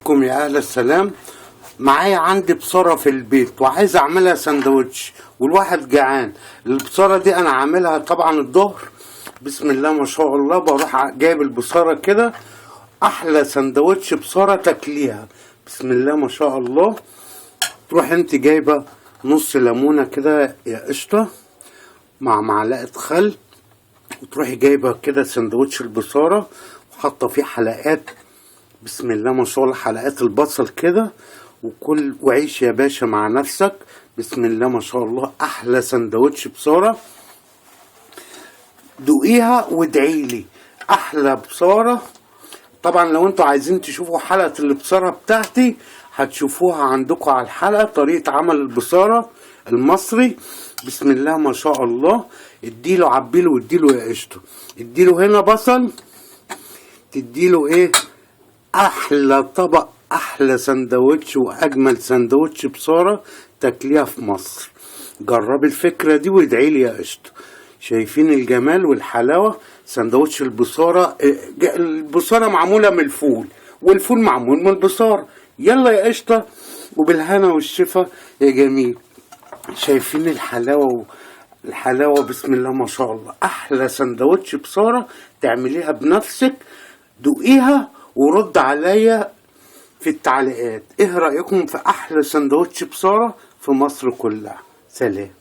بكم يا اهل السلام. معايا عندي بصارة في البيت وعايز اعملها سندوتش والواحد جعان. البصارة دي انا عاملها طبعا الظهر، بسم الله ما شاء الله. بروح جايب البصارة كده، احلى سندوتش بصارة تاكليها بسم الله ما شاء الله. تروح انت جايبة نص ليمونة كده يا قشطة مع معلقة خل، وتروحي جايبة كده سندوتش البصارة وحاطة فيه حلقات بسم الله ما شاء الله، حلقات البصل كده، وكل وعيش يا باشا مع نفسك بسم الله ما شاء الله. احلى سندوتش بصارة، دوقيها وادعيلي. احلى بصارة. طبعا لو انتوا عايزين تشوفوا حلقة البصارة بتاعتي هتشوفوها عندكم على الحلقة، طريقة عمل البصارة المصري بسم الله ما شاء الله. اديله عبيله واديله يا قشطه، اديله هنا بصل، تديله ايه، احلى طبق، احلى سندوتش واجمل سندوتش بصارة تاكليها في مصر. جربي الفكرة دي وادعيلي يا قشطه. شايفين الجمال والحلاوة؟ سندوتش البصارة. البصارة معمولة من الفول والفول معمول من البصارة. يلا يا قشطة وبالهنا والشفا يا جميل. شايفين الحلاوة الحلاوة بسم الله ما شاء الله. احلى سندوتش بصارة تعمليها بنفسك، دوقيها ورد عليا في التعليقات ايه رأيكم في احلى سندوتش بصارة في مصر كلها. سلام.